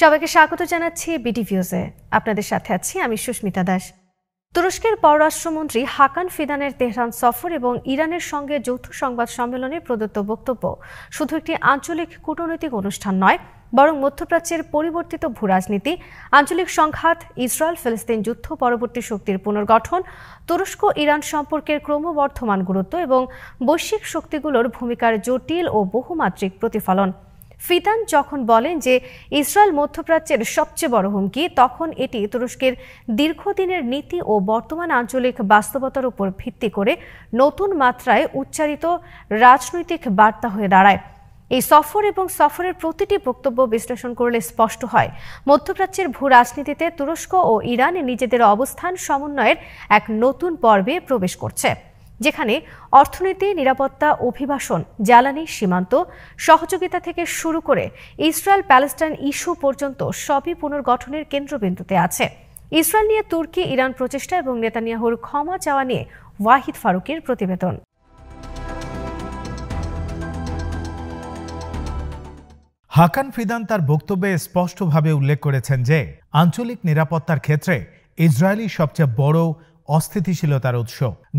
সবাইকে স্বাগত জানাচ্ছি বিটিভিউজে। আপনাদের সাথে আছি আমি সুস্মিতা দাস। তুরস্কের পররাষ্ট্রমন্ত্রী হাকান ফিদানের তেহরান সফর এবং ইরানের সঙ্গে যৌথ সংবাদ সম্মেলনে প্রদত্ত বক্তব্য শুধু একটি আঞ্চলিক কূটনৈতিক অনুষ্ঠান নয়, বরং মধ্যপ্রাচ্যের পরিবর্তিত ভূরাজনীতি, আঞ্চলিক সংঘাত, ইসরায়েল ফিলিস্তিন যুদ্ধ পরবর্তী শক্তির পুনর্গঠন, তুরস্ক ইরান সম্পর্কের ক্রমবর্ধমান গুরুত্ব এবং বৈশ্বিক শক্তিগুলোর ভূমিকার জটিল ও বহুমাত্রিক প্রতিফলন। ফিদান যখন বলেন যে ইসরায়েল মধ্যপ্রাচ্যের সবচেয়ে বড় হুমকি, তখন এটি তুরস্কের দীর্ঘদিনের নীতি ও বর্তমান আঞ্চলিক বাস্তবতার উপর ভিত্তি করে নতুন মাত্রায় উচ্চারিত রাজনৈতিক বার্তা হয়ে দাঁড়ায়। এই সফর এবং সফরের প্রতিটি বক্তব্য বিশ্লেষণ করলে স্পষ্ট হয়, মধ্যপ্রাচ্যের ভূ রাজনীতিতে তুরস্ক ও ইরান নিজেদের অবস্থান সমন্বয়ের এক নতুন পর্বে প্রবেশ করছে, যেখানে অর্থনীতি, নিরাপত্তা, অভিবাসন, জ্বালানি, সীমান্ত সহযোগিতা থেকে শুরু করে ইসরায়েল প্যালেস্টাইন ইস্যু পর্যন্ত সবই পুনর্গঠনের কেন্দ্রবিন্দুতে আছে। ইসরায়েল নিয়ে তুর্কি ইরান প্রচেষ্টা এবং নেতানিয়াহুর ক্ষমা চাওয়া নিয়ে ওয়াহিদ ফারুকের প্রতিবেদন। হাকান ফিদান তার বক্তব্যে স্পষ্টভাবে উল্লেখ করেছেন যে আঞ্চলিক নিরাপত্তার ক্ষেত্রে ইসরায়েলই সবচেয়ে বড় অস্থিতিশীলতার উৎস।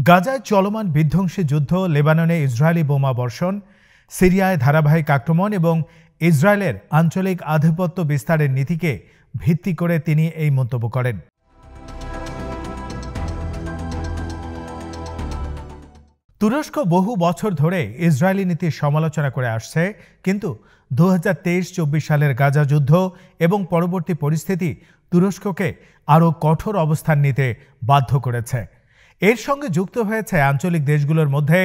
গাজায় চলমান বিধ্বংসী যুদ্ধ, লেবাননে ইসরায়েলি বোমা বর্ষণ, সিরিয়ায় ধারাবাহিক আক্রমণ এবং ইসরায়েলের আঞ্চলিক আধিপত্য বিস্তারের নীতিকে ভিত্তি করে তিনি এই মন্তব্য করেন। তুরস্ক বহু বছর ধরে ইসরায়েলি নীতির সমালোচনা করে আসছে, কিন্তু 2023-24 সালের গাজা যুদ্ধ এবং পরবর্তী পরিস্থিতি তুরস্ককে আরও কঠোর অবস্থান নিতে বাধ্য করেছে। এর সঙ্গে যুক্ত হয়েছে আঞ্চলিক দেশগুলোর মধ্যে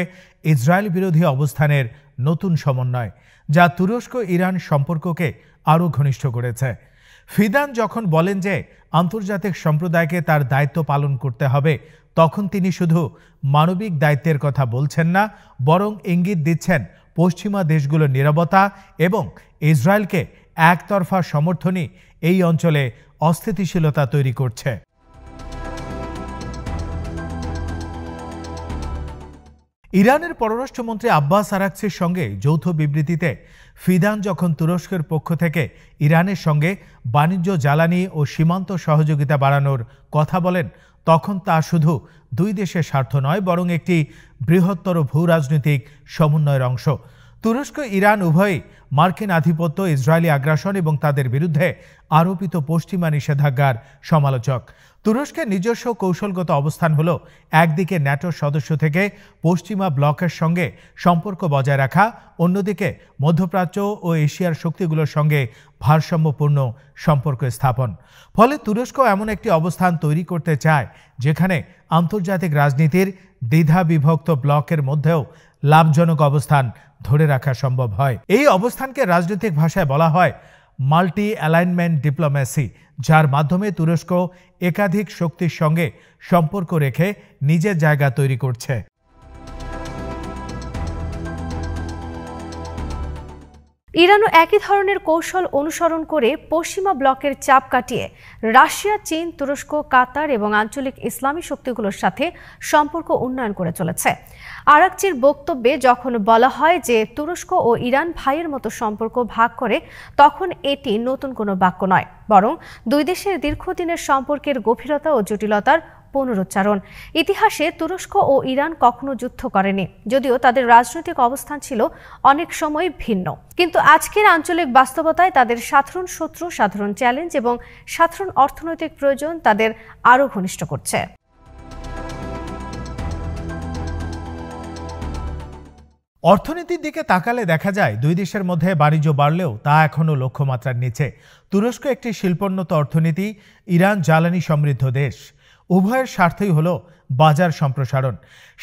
ইসরায়েল বিরোধী অবস্থানের নতুন সমন্বয়, যা তুরস্ক ইরান সম্পর্ককে আরও ঘনিষ্ঠ করেছে। ফিদান যখন বলেন যে আন্তর্জাতিক সম্প্রদায়কে তার দায়িত্ব পালন করতে হবে, তখন তিনি শুধু মানবিক দায়িত্বের কথা বলছেন না, বরং ইঙ্গিত দিচ্ছেন পশ্চিমা দেশগুলোর নীরবতা এবং ইসরায়েলকে একতরফা সমর্থনই এই অঞ্চলে অস্থিতিশীলতা তৈরি করছে। ইরানের পররাষ্ট্রমন্ত্রী আব্বাস আরাকচির সঙ্গে যৌথ বিবৃতিতে ফিদান যখন তুরস্কের পক্ষ থেকে ইরানের সঙ্গে বাণিজ্য, জ্বালানি ও সীমান্ত সহযোগিতা বাড়ানোর কথা বলেন, তখন তা শুধু দুই দেশের স্বার্থ নয়, বরং একটি বৃহত্তর ভূ রাজনৈতিক সমন্বয়ের অংশ। তুরস্ক ইরান উভয়ই মার্কিন আধিপত্য, ইসরায়েলি আগ্রাসন এবং তাদের বিরুদ্ধে আরোপিত পশ্চিমা নিষেধাজ্ঞার সমালোচক। তুরস্কের নিজস্ব কৌশলগত অবস্থান হল একদিকে ন্যাটোর সদস্য থেকে পশ্চিমা ব্লকের সঙ্গে সম্পর্ক বজায় রাখা, অন্যদিকে মধ্যপ্রাচ্য ও এশিয়ার শক্তিগুলোর সঙ্গে ভারসাম্যপূর্ণ সম্পর্ক স্থাপন। ফলে তুরস্ক এমন একটি অবস্থান তৈরি করতে চায় যেখানে আন্তর্জাতিক রাজনীতির দ্বিধা বিভক্ত ব্লকের মধ্যেও লাভজনক অবস্থান ধরে রাখা সম্ভব হয়। এই অবস্থানকে রাজনৈতিক ভাষায় বলা হয় মাল্টি অ্যালাইনমেন্ট ডিপ্লোম্যাসি, যার মাধ্যমে তুরস্ক একাধিক শক্তির সঙ্গে সম্পর্ক রেখে নিজের জায়গা তৈরি করছে। ইরানও একই ধরনের কৌশল অনুসরণ করে পশ্চিমা ব্লকের চাপ কাটিয়ে রাশিয়া, চীন, তুরস্ক, কাতার এবং আঞ্চলিক ইসলামী শক্তিগুলোর সাথে সম্পর্ক উন্নয়ন করে চলেছে। আরাকচির বক্তব্যে যখন বলা হয় যে তুরস্ক ও ইরান ভাইয়ের মতো সম্পর্ক ভাগ করে, তখন এটি নতুন কোনো বাক্য নয়, বরং দুই দেশের দীর্ঘদিনের সম্পর্কের গভীরতা ও জটিলতার পুনরুচ্চারণ। ইতিহাসে তুরস্ক ও ইরান কখনো যুদ্ধ করেনি, যদিও তাদের রাজনৈতিক অবস্থান ছিল অনেক সময় ভিন্ন। কিন্তু আজকের আঞ্চলিক বাস্তবতায় তাদের সাধারণ শত্রু, সাধারণ চ্যালেঞ্জ এবং সাধারণ অর্থনৈতিক প্রয়োজন তাদের আরও ঘনিষ্ঠ করছে। অর্থনীতির দিকে তাকালে দেখা যায় দুই দেশের মধ্যে বাণিজ্য বাড়লেও তা এখনও লক্ষ্যমাত্রার নিচে। তুরস্ক একটি শিল্পোন্নত অর্থনীতি, ইরান জ্বালানি সমৃদ্ধ দেশ। উভয়ের স্বার্থই হল বাজার সম্প্রসারণ,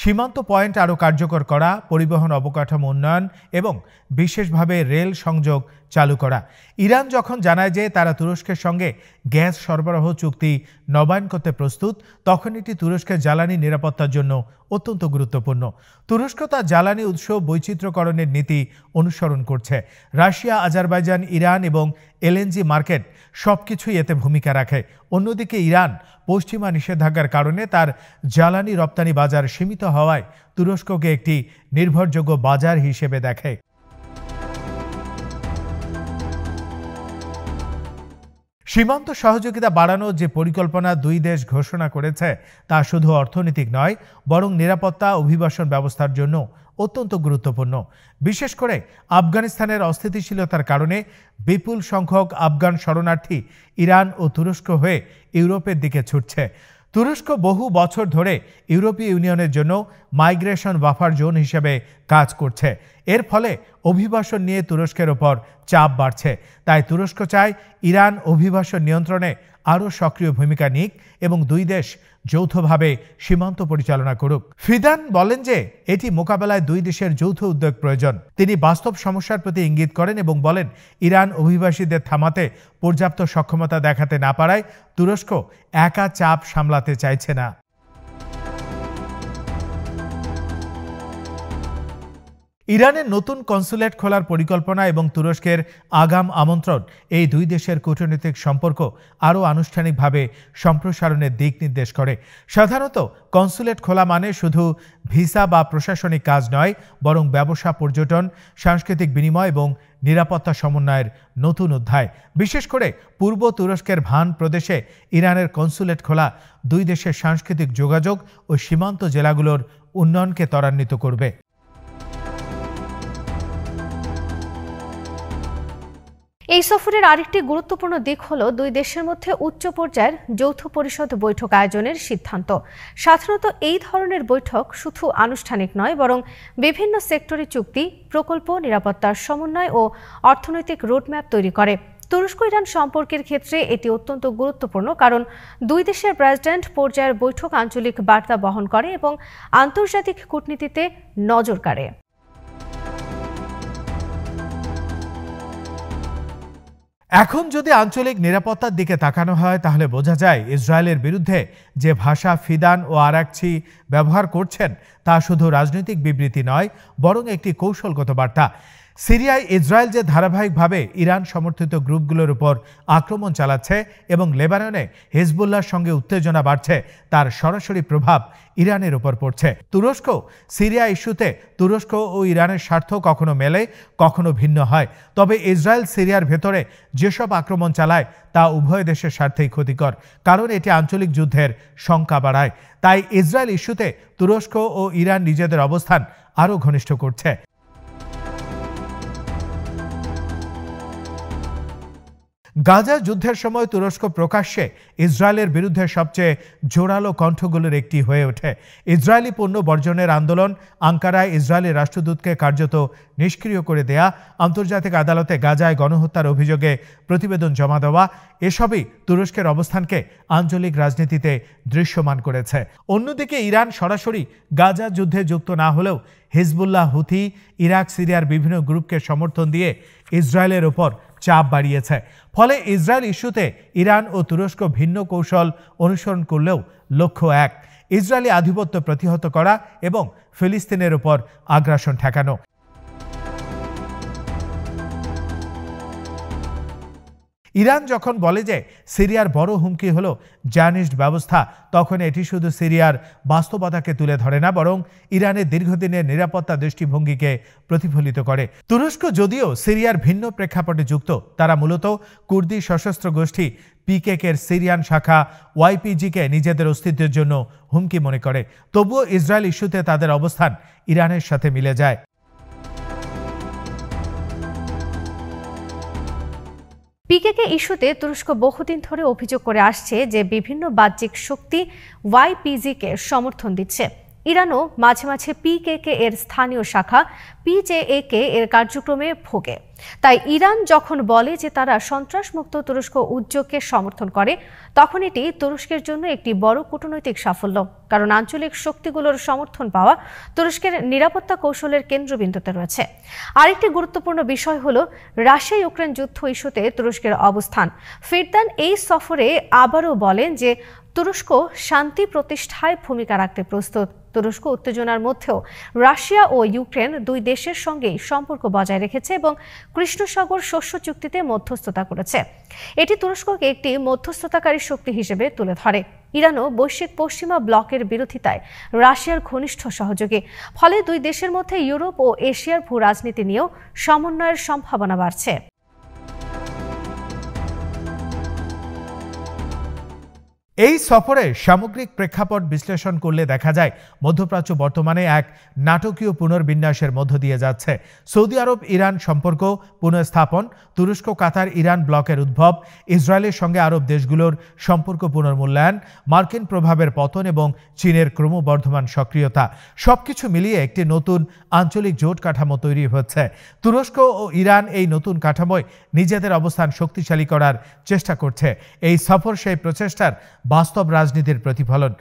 সীমান্ত পয়েন্ট আরও কার্যকর করা, পরিবহন অবকাঠামো উন্নয়ন এবং বিশেষভাবে রেল সংযোগ চালু করা। ইরান যখন জানায় যে তারা তুরস্কের সঙ্গে গ্যাস সরবরাহ চুক্তি নবায়ন করতে প্রস্তুত, তখন এটি তুরস্কের জ্বালানি নিরাপত্তার জন্য অত্যন্ত গুরুত্বপূর্ণ। তুরস্ক তার জ্বালানি উৎস বৈচিত্র্যকরণের নীতি অনুসরণ করছে। রাশিয়া, আজারবাইজান, ইরান এবং এলএনজি মার্কেট সবকিছুই এতে ভূমিকা রাখে। অন্যদিকে ইরান পশ্চিমা নিষেধাজ্ঞার কারণে তার জ্বালানি রপ্তানি বাজার সীমিত হওয়ায় তুরস্ককে একটি নির্ভরযোগ্য বাজার হিসেবে দেখে। সীমান্ত সহযোগিতা বাড়ানোর যে পরিকল্পনা দুই দেশ ঘোষণা করেছে তা শুধু অর্থনৈতিক নয়, বরং নিরাপত্তা অভিবাসন ব্যবস্থার জন্য অত্যন্ত গুরুত্বপূর্ণ। বিশেষ করে আফগানিস্তানের অস্থিতিশীলতার কারণে বিপুল সংখ্যক আফগান শরণার্থী ইরান ও তুরস্ক হয়ে ইউরোপের দিকে ছুটছে। তুরস্ক বহু বছর ধরে ইউরোপীয় ইউনিয়নের জন্য মাইগ্রেশন বাফার জোন হিসেবে কাজ করছে। এর ফলে অভিবাসন নিয়ে তুরস্কের ওপর চাপ বাড়ছে। তাই তুরস্ক চায় ইরান অভিবাসন নিয়ন্ত্রণে আরও সক্রিয় ভূমিকা নিক এবং দুই দেশ যৌথভাবে সীমান্ত পরিচালনা করুক। ফিদান বলেন যে এটি মোকাবেলায় দুই দেশের যৌথ উদ্যোগ প্রয়োজন। তিনি বাস্তব সমস্যার প্রতি ইঙ্গিত করেন এবং বলেন, ইরান অভিবাসীদের থামাতে পর্যাপ্ত সক্ষমতা দেখাতে না পারায় তুরস্ক একা চাপ সামলাতে চাইছে না। ইরানের নতুন কনসুলেট খোলার পরিকল্পনা এবং তুরস্কের আগাম আমন্ত্রণ এই দুই দেশের কূটনৈতিক সম্পর্ক আরও আনুষ্ঠানিকভাবে সম্প্রসারণের দিক নির্দেশ করে। সাধারণত কনসুলেট খোলা মানে শুধু ভিসা বা প্রশাসনিক কাজ নয়, বরং ব্যবসা, পর্যটন, সাংস্কৃতিক বিনিময় এবং নিরাপত্তা সমন্বয়ের নতুন অধ্যায়। বিশেষ করে পূর্ব তুরস্কের ভান প্রদেশে ইরানের কনসুলেট খোলা দুই দেশের সাংস্কৃতিক যোগাযোগ ও সীমান্ত জেলাগুলোর উন্নয়নকে ত্বরান্বিত করবে। এই সফরের আরেকটি গুরুত্বপূর্ণ দিক হলো দুই দেশের মধ্যে উচ্চ পর্যায়ের যৌথ পরিষদ বৈঠক আয়োজনের সিদ্ধান্ত। সাধারণত এই ধরনের বৈঠক শুধু আনুষ্ঠানিক নয়, বরং বিভিন্ন সেক্টরে চুক্তি, প্রকল্প, নিরাপত্তার সমন্বয় ও অর্থনৈতিক রোডম্যাপ তৈরি করে। তুরস্ক ইরান সম্পর্কের ক্ষেত্রে এটি অত্যন্ত গুরুত্বপূর্ণ, কারণ দুই দেশের প্রেসিডেন্ট পর্যায়ের বৈঠক আঞ্চলিক বার্তা বহন করে এবং আন্তর্জাতিক কূটনীতিতে নজর কাড়ে। এখন যদি আঞ্চলিক নিরাপত্তার দিকে তাকানো হয়, তাহলে বোঝা যায় ইসরায়েলের বিরুদ্ধে যে ভাষা ফিদান ও আরাকচি ব্যবহার করছেন তা শুধু রাজনৈতিক বিবৃতি নয়, বরং একটি কৌশলগত বার্তা। সিরিয়ায় ইসরায়েল যে ধারাবাহিকভাবে ইরান সমর্থিত গ্রুপগুলোর উপর আক্রমণ চালাচ্ছে এবং লেবাননে হিজবুল্লাহর সঙ্গে উত্তেজনা বাড়ছে, তার সরাসরি প্রভাব ইরানের উপর পড়ছে। তুরস্ক সিরিয়া ইস্যুতে তুরস্ক ও ইরানের স্বার্থ কখনো মেলে, কখনো ভিন্ন হয়। তবে ইসরায়েল সিরিয়ার ভেতরে যেসব আক্রমণ চালায় তা উভয় দেশের স্বার্থেই ক্ষতিকর, কারণ এটি আঞ্চলিক যুদ্ধের শঙ্কা বাড়ায়। তাই ইসরায়েল ইস্যুতে তুরস্ক ও ইরান নিজেদের অবস্থান আরও ঘনিষ্ঠ করছে। গাজা যুদ্ধের সময় তুরস্ক প্রকাশ্যে ইসরায়েলের বিরুদ্ধে সবচেয়ে জোরালো কণ্ঠগুলোর একটি হয়ে ওঠে। ইসরায়েলি পণ্য বর্জনের আন্দোলন, আঙ্কারায় ইসরায়েলি রাষ্ট্রদূতকে কার্যত নিষ্ক্রিয় করে দেয়া, আন্তর্জাতিক আদালতে গাজায় গণহত্যার অভিযোগে প্রতিবেদন জমা দেওয়া, এসবই তুরস্কের অবস্থানকে আঞ্চলিক রাজনীতিতে দৃশ্যমান করেছে। অন্যদিকে ইরান সরাসরি গাজা যুদ্ধে যুক্ত না হলেও হিজবুল্লাহ, হুথি, ইরাক, সিরিয়ার বিভিন্ন গ্রুপকে সমর্থন দিয়ে ইসরায়েলের ওপর চাপ বাড়িয়েছে। ফলে ইসরায়েল ইস্যুতে ইরান ও তুরস্ক ভিন্ন কৌশল অনুসরণ করলেও লক্ষ্য এক: ইসরায়েলি আধিপত্য প্রতিহত করা এবং ফিলিস্তিনের উপর আগ্রাসন ঠেকানো। ইরান যখন বলে যে সিরিয়ার বড় হুমকি হলো জায়নিস্ট ব্যবস্থা, তখন এটি শুধু সিরিয়ার বাস্তবতাকে তুলে ধরে না, বরং ইরানের দীর্ঘদিনের নিরাপত্তা দৃষ্টিভঙ্গিকে প্রতিফলিত করে। তুরস্ক যদিও সিরিয়ার ভিন্ন প্রেক্ষাপটে যুক্ত, তারা মূলত কুর্দি সশস্ত্র গোষ্ঠী পিকেকের সিরিয়ান শাখা ওয়াইপিজিকে নিজেদের অস্তিত্বের জন্য হুমকি মনে করে। তবুও ইসরায়েল ইস্যুতে তাদের অবস্থান ইরানের সাথে মিলে যায়। পিকেকে ইস্যুতে তুরস্ক বহুদিন ধরে অভিযোগ করে আসছে যে বিভিন্ন বাহ্যিক শক্তি ওয়াইপিজিকে সমর্থন দিচ্ছে। ইরানও মাঝে মাঝে পিকেকে এর স্থানীয় শাখা পিজেএকে এর কার্যক্রমে ভোগে। তাই ইরান যখন বলে যে তারা সন্ত্রাসমুক্ত তুরস্ক উদ্যোগকে সমর্থন করে, তখন এটি তুরস্কের জন্য একটি বড় কূটনৈতিক সাফল্য, কারণ আঞ্চলিক শক্তিগুলোর সমর্থন পাওয়া তুরস্কের নিরাপত্তা কৌশলের কেন্দ্রবিন্দুতে রয়েছে। আরেকটি গুরুত্বপূর্ণ বিষয় হলো রাশিয়া ইউক্রেন যুদ্ধ ইস্যুতে তুরস্কের অবস্থান। ফিরদান এই সফরে আবারও বলেন যে তুরস্ক শান্তি প্রতিষ্ঠায় ভূমিকা রাখতে প্রস্তুত। তুরস্ক উত্তেজনার মধ্যেও রাশিয়া ও ইউক্রেন দুই দেশের সঙ্গেই সম্পর্ক বজায় রেখেছে এবং কৃষ্ণ সাগর শস্য চুক্তিতে মধ্যস্থতা করেছে। এটি তুরস্ককে একটি মধ্যস্থতাকারী শক্তি হিসেবে তুলে ধরে। ইরানও বৈশ্বিক পশ্চিমা ব্লকের বিরোধিতায় রাশিয়ার ঘনিষ্ঠ সহযোগী। ফলে দুই দেশের মধ্যে ইউরোপ ও এশিয়ার ভূ রাজনীতি নিয়েও সমন্বয়ের সম্ভাবনা বাড়ছে। এই সফরে সামগ্রিক প্রেক্ষাপট বিশ্লেষণ করলে দেখা যায় মধ্যপ্রাচ্য বর্তমানে এক নাটকীয় পুনর্বিন্যাসের মধ্য দিয়ে যাচ্ছে। সৌদি আরব ইরান সম্পর্ক পুনঃস্থাপন, তুরস্ক কাতার ইরান ব্লকের উদ্ভব, ইসরায়েলের সঙ্গে আরব দেশগুলোর সম্পর্ক পুনর্মূল্যায়ন, মার্কিন প্রভাবের পতন এবং চীনের ক্রমবর্ধমান সক্রিয়তা সবকিছু মিলিয়ে একটি নতুন আঞ্চলিক জোট কাঠামো তৈরি হচ্ছে। তুরস্ক ও ইরান এই নতুন কাঠামোয় নিজেদের অবস্থান শক্তিশালী করার চেষ্টা করছে। এই সফর সেই প্রচেষ্টার বাস্তব রাজনীতির প্রতিফলন।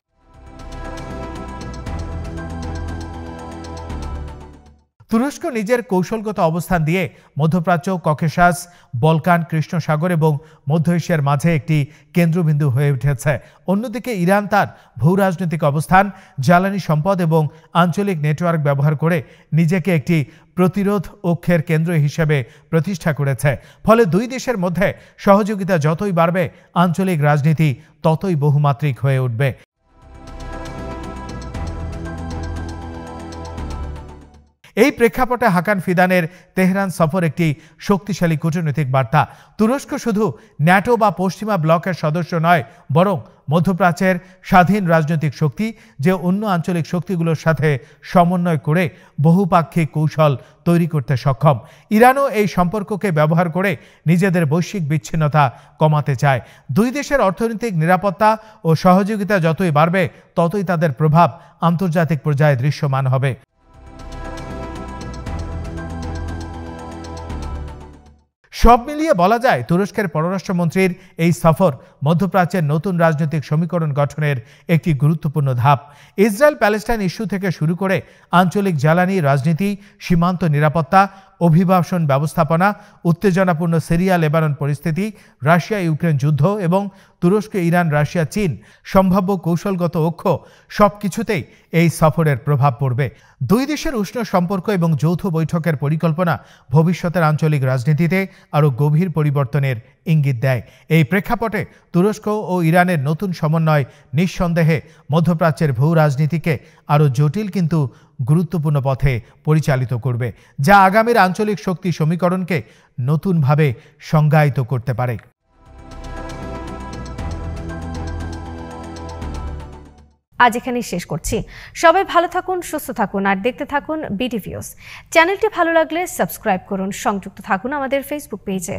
তুরস্ক নিজের কৌশলগত অবস্থান দিয়ে মধ্যপ্রাচ্য, ককেশাস, বলকান, কৃষ্ণ সাগর এবং মধ্য এশিয়ার মাঝে একটি কেন্দ্রবিন্দু হয়ে উঠেছে। অন্যদিকে ইরান তার ভূরাজনৈতিক অবস্থান, জ্বালানি সম্পদ এবং আঞ্চলিক নেটওয়ার্ক ব্যবহার করে নিজেকে একটি প্রতিরোধ অক্ষের কেন্দ্র হিসেবে প্রতিষ্ঠা করেছে। ফলে দুই দেশের মধ্যে সহযোগিতা যতই বাড়বে, আঞ্চলিক রাজনীতি ততই বহুমাত্রিক হয়ে উঠবে। এই প্রেক্ষাপটে হাকান ফিদানের তেহরান সফর একটি শক্তিশালী কূটনৈতিক বার্তা। তুরস্ক শুধু ন্যাটো বা পশ্চিমা ব্লকের সদস্য নয়, বরং মধ্যপ্রাচ্যের স্বাধীন রাজনৈতিক শক্তি, যে অন্য আঞ্চলিক শক্তিগুলোর সাথে সমন্বয় করে বহুপাক্ষিক কৌশল তৈরি করতে সক্ষম। ইরানও এই সম্পর্ককে ব্যবহার করে নিজেদের বৈশ্বিক বিচ্ছিন্নতা কমাতে চায়। দুই দেশের অর্থনৈতিক নিরাপত্তা ও সহযোগিতা যতই বাড়বে, ততই তাদের প্রভাব আন্তর্জাতিক পর্যায়ে দৃশ্যমান হবে। সব মিলিয়ে বলা যায়, তুরস্কের পররাষ্ট্রমন্ত্রীর এই সফর মধ্যপ্রাচ্যের নতুন রাজনৈতিক সমীকরণ গঠনের একটি গুরুত্বপূর্ণ ধাপ। ইসরায়েল প্যালেস্টাইন ইস্যু থেকে শুরু করে আঞ্চলিক জ্বালানি রাজনীতি, সীমান্ত নিরাপত্তা, অভিবাসন ব্যবস্থাপনা, উত্তেজনাপূর্ণ সিরিয়া লেবানন পরিস্থিতি, রাশিয়া ইউক্রেন যুদ্ধ এবং তুরস্ক ইরান রাশিয়া চীন সম্ভাব্য কৌশলগত অক্ষ, সবকিছুতেই এই সফরের প্রভাব পড়বে। দুই দেশের উষ্ণ সম্পর্ক এবং যৌথ বৈঠকের পরিকল্পনা ভবিষ্যতের আঞ্চলিক রাজনীতিতে আরও গভীর পরিবর্তনের ইঙ্গিত দেয়। এই প্রেক্ষাপটে তুরস্ক ও ইরানের নতুন সমন্বয় নিঃসন্দেহে মধ্যপ্রাচ্যের ভূ রাজনীতিকে আরও জটিল কিন্তু গুরুত্বপূর্ণ পথে পরিচালিত করবে, যা আগামীর আঞ্চলিক শক্তি সমীকরণকে নতুনভাবে সংজ্ঞায়িত করতে পারে। আজ এখানেই শেষ করছি। সবাই ভালো থাকুন, সুস্থ থাকুন আর দেখতে থাকুন বিডি ভিউজ। চ্যানেলটি ভালো লাগলে সাবস্ক্রাইব করুন, সংযুক্ত থাকুন আমাদের ফেসবুক পেজে।